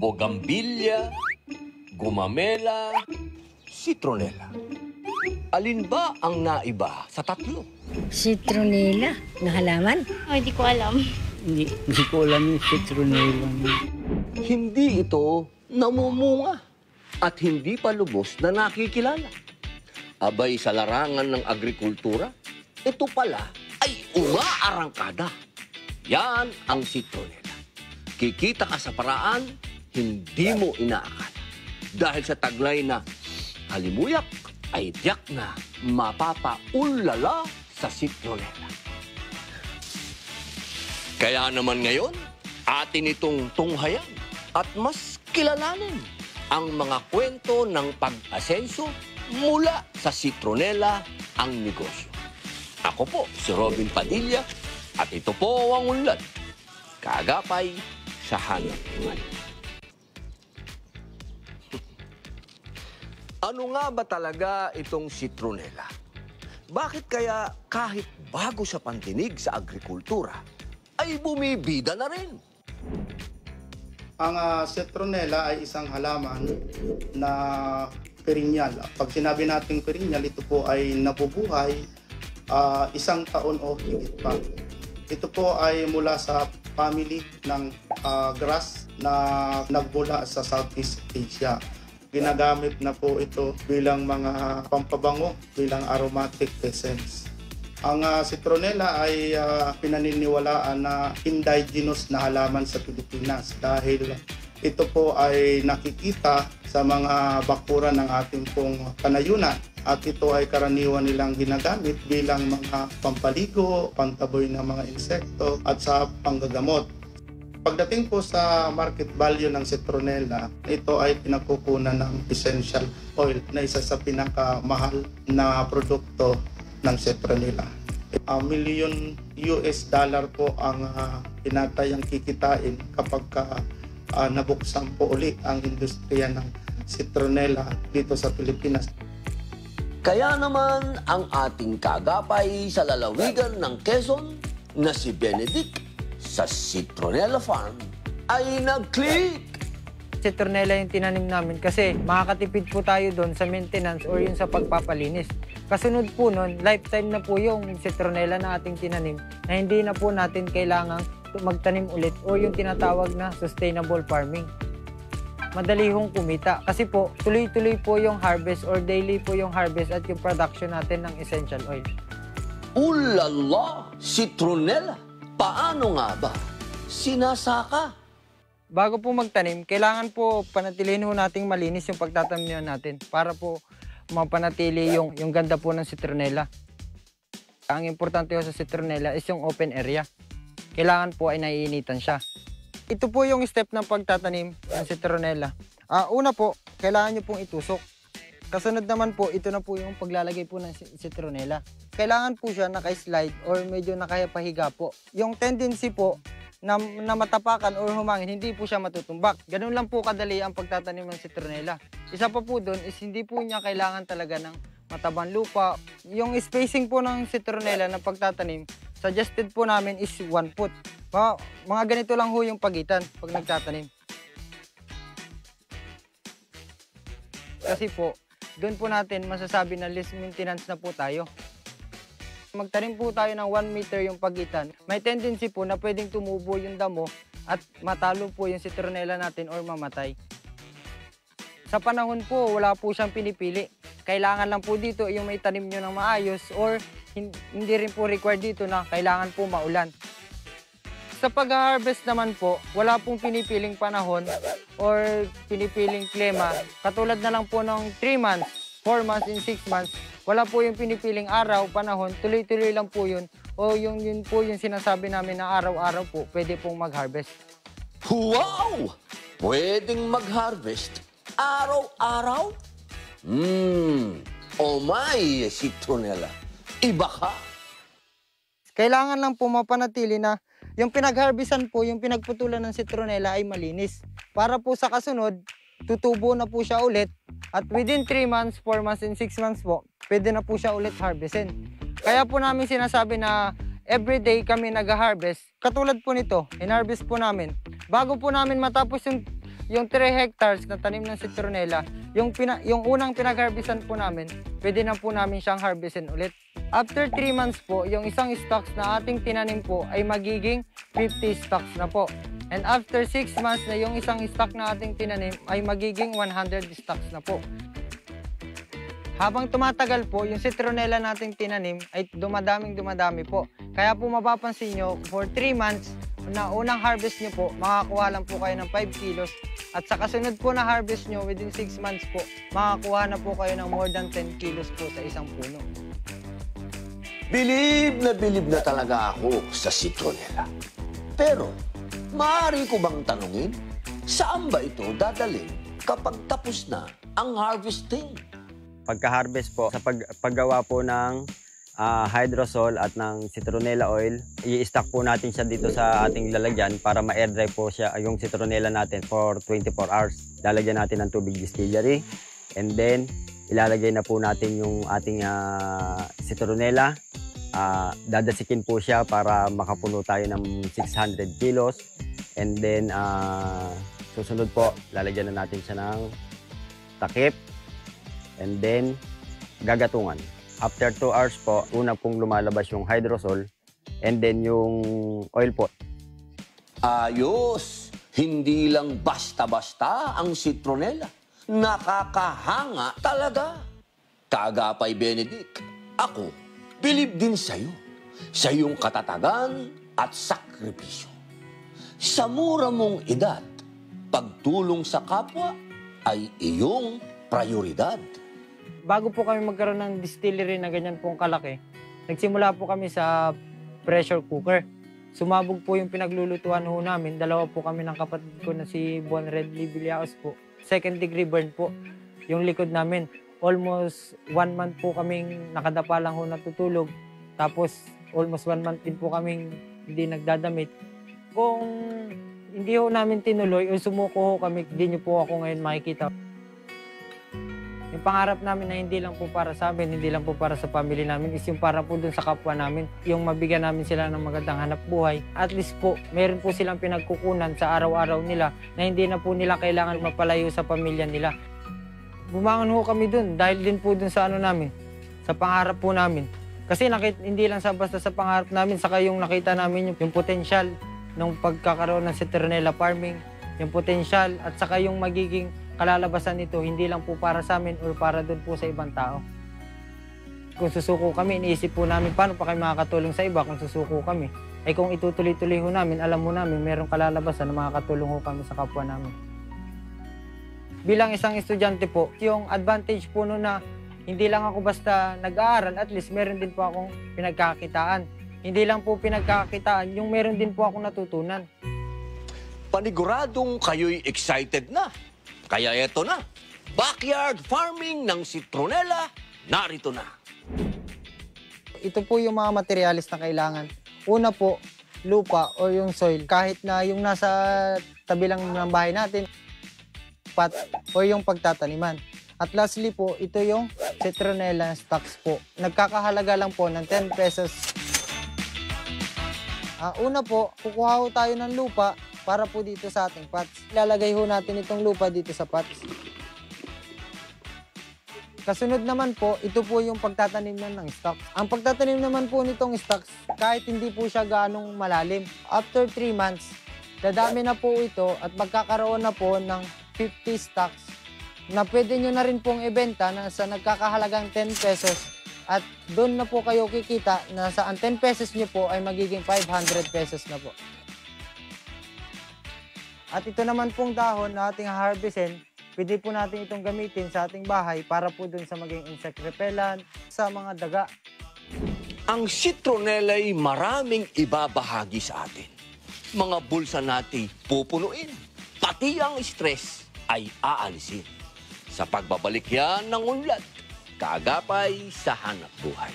Bougainvillea, gumamela, citronella. Alin ba ang naiba sa tatlo? Citronella na halaman? Oh, hindi ko alam. Hindi ko alam yung citronella. Hindi ito namumunga at hindi pa lubos na nakikilala. Abay sa larangan ng agrikultura, ito pala ay umaarangkada. Yan ang citronella. Kikita ka sa paraan, hindi mo inaakala. Dahil sa taglay na halimuyak ay tiyak na mapapaulala sa citronella. Kaya naman ngayon, atin itong tunghayan at mas kilalanin ang mga kwento ng pag-asenso mula sa citronella ang negosyo. Ako po si Robin Padilla at ito po ang unlad. Kagapay sa hanap-buhay. Ano nga ba talaga itong citronella? Bakit kaya kahit bago sa pandinig sa agrikultura, ay bumibida na rin? Ang citronella ay isang halaman na perennial. Pag sinabi nating perennial, ito po ay nabubuhay 1 taon o higit pa. Ito po ay mula sa family ng grass na nagmula sa Southeast Asia. Ginagamit na po ito bilang mga pampabango, bilang aromatic essence. Ang citronella ay pinaniniwalaan na indigenous na halaman sa Pilipinas dahil ito po ay nakikita sa mga bakuran ng ating pong kanayunan at ito ay karaniwan nilang ginagamit bilang mga pampaligo, pantaboy ng mga insekto at sa panggagamot. Pagdating po sa market value ng citronella, ito ay pinagkukunan ng essential oil na isa sa pinakamahal na produkto ng citronella. $1 million po ang pinatayang kikitain kapag nabuksan po uli ang industriya ng citronella dito sa Pilipinas. Kaya naman ang ating kagapay sa lalawigan ng Quezon na si Benedict sa Citronella Farm ay nag-click. Citronella yung tinanim namin kasi makakatipid po tayo doon sa maintenance or yung sa pagpapalinis. Kasunod po nun, lifetime na po yung citronella na ating tinanim na hindi na po natin kailangang magtanim ulit o yung tinatawag na sustainable farming. Madali hong kumita kasi po tuloy-tuloy po yung harvest or daily po yung harvest at yung production natin ng essential oil. Ulala! Citronella! Paano nga ba sinasaka? Bago po magtanim, kailangan po panatilihin ho nating malinis yung pagtatanim natin para po mapanatili yung ganda po ng citronella. Ang importante ho sa citronella is yung open area. Kailangan po ay naiinitan siya. Ito po yung step ng pagtatanim ng citronella. Una po, kailangan nyo pong itusok. Kasunod naman po, ito na po yung paglalagay po ng citronella. Kailangan po siya naka-slide or medyo nakapahiga po. Yung tendency po na matapakan or humangin, hindi po siya matutumbak. Ganun lang po kadali ang pagtatanim ng citronella. Isa pa po doon is hindi po niya kailangan talaga ng matabang lupa. Yung spacing po ng citronella na pagtatanim, suggested po namin is 1 foot. Mga ganito lang ho yung pagitan pag nagtatanim. Kasi po, doon po natin masasabi na less maintenance na po tayo. Magtanim po tayo ng 1 meter yung pagitan. May tendency po na pwedeng tumubo yung damo at matalo po yung citronella natin or mamatay. Sa panahon po, wala po siyang pinipili. Kailangan lang po dito yung may tanim nyo ng maayos or hindi rin po required dito na kailangan po maulan. Sa pag-harvest naman po, wala pong pinipiling panahon or pinipiling klima. Katulad na lang po ng 3 months, 4 months, and 6 months, wala po yung pinipiling araw, panahon, tuloy-tuloy lang po yun. O yun po yung sinasabi namin na araw-araw po, pwede pong mag-harvest. Wow! Pwedeng mag-harvest araw-araw? Oh my, citronella. Iba ka? Kailangan lang po mapanatili na yung pinag-harvestan po, yung pinagputulan ng citronella ay malinis. Para po sa kasunod, tutubo na po siya ulit at within 3 months, 4 months, and 6 months po, pwede na po siya ulit harvestin. Kaya po namin sinasabi na everyday kami nag-harvest. Katulad po nito, in-harvest po namin. Bago po namin matapos yung Yung 3 hectares na tanim ng citronella, yung unang pinag-harvestan po namin, pwede na po namin siyang harvestin ulit. After 3 months po, yung isang stocks na ating tinanim po ay magiging 50 stocks na po. And after 6 months na yung isang stock na ating tinanim ay magiging 100 stocks na po. Habang tumatagal po, yung citronella nating tinanim ay dumadami po. Kaya po mapapansin nyo, for 3 months na unang harvest nyo po, makakuha lang po kayo ng 5 kilos. At sa kasunod po na harvest nyo, within 6 months po, makakuha na po kayo ng more than 10 kilos po sa isang puno. Bilib na talaga ako sa citronella. Pero, maaari ko bang tanungin, saan ba ito dadalhin kapag tapos na ang harvesting? Pagka-harvest po, sa paggawa po ng hydrosol at ng citronella oil, i-stack po natin siya dito sa ating lalagyan para ma-air dry po siya yung citronella natin for 24 hours. Lalagyan natin ng tubig distillery and then ilalagay na po natin yung ating citronella. Dadasikin po siya para makapuno tayo ng 600 kilos and then susunod po, lalagyan na natin siya ng takip and then gagatungan. After 2 hours po, una pong lumalabas yung hydrosol and then yung oil po. Ayos! Hindi lang basta-basta ang citronella. Nakakahanga talaga. Kaagapay Benedict, ako, bilib din sa'yo. Sa iyong katatagan at sakripisyo. Sa mura mong edad, pagtulong sa kapwa ay iyong prioridad. Bago po kami magkaroon ng distillery na ganyan pong kalaki, nagsimula po kami sa pressure cooker. Sumabog po yung pinaglulutuan ho namin. 2 po kami ng kapatid ko na si Bon Redley Villaos po. 2nd degree burn po yung likod namin. Almost 1 month po kaming nakadapa lang ho natutulog. Tapos almost 1 month din po kaming hindi nagdadamit. Kung hindi ho namin tinuloy o sumuko ho kami, hindi niyo po ako ngayon makikita. Yung pangarap namin na hindi lang po para sa amin, hindi lang po para sa family namin, is yung para po dun sa kapwa namin. Yung mabigyan namin sila ng magandang hanap buhay. At least po, meron po silang pinagkukunan sa araw-araw nila na hindi na po nila kailangan mapalayo sa pamilya nila. Bumangon ho kami dun dahil din po dun sa namin, sa pangarap po namin. Kasi hindi lang basta sa pangarap namin, saka yung nakita namin yung potensyal ng pagkakaroon ng citronella farming, yung potensyal at saka yung magiging kalalabasan nito, hindi lang po para sa amin o para doon po sa ibang tao. Kung susuko kami, iniisip po namin paano pa kayo makakatulong sa iba kung susuko kami. Ay kung itutuloy-tuloy ho namin, alam mo namin merong kalalabasan na makakatulong ho kami sa kapwa namin. Bilang isang estudyante po, yung advantage po no na hindi lang ako basta nag-aaral, at least meron din po akong pinagkakitaan. Hindi lang po pinagkakitaan, yung meron din po akong natutunan. Paniguradong kayo'y excited na. Kaya eto na, backyard farming ng citronella, narito na. Ito po yung mga materialis na kailangan. Una po, lupa o yung soil. Kahit na yung nasa tabi lang ng bahay natin, pot o yung pagtataniman. At lastly po, ito yung citronella stocks po. Nagkakahalaga lang po ng 10 pesos. Una po, kukuha ho tayo ng lupa para po dito sa ating pots. Ilalagay ho natin itong lupa dito sa pots. Kasunod naman po, ito po yung pagtatanim ng stocks. Ang pagtatanim naman po nitong stocks, kahit hindi po siya gaanong malalim, after 3 months, dadami na po ito at magkakaroon na po ng 50 stocks na pwede nyo na rin pong ibenta na sa nagkakahalagang 10 pesos at doon na po kayo kikita na sa ang 10 pesos nyo po ay magiging 500 pesos na po. At ito naman pong dahon na ating harvestin, pwede po natin itong gamitin sa ating bahay para po dun sa maging insect repellent, sa mga daga. Ang citronella ay maraming ibabahagi sa atin. Mga bulsa natin pupunuin, pati ang stress ay aalisin. Sa pagbabalik yan ng unlad, kaagapay sa hanap buhay.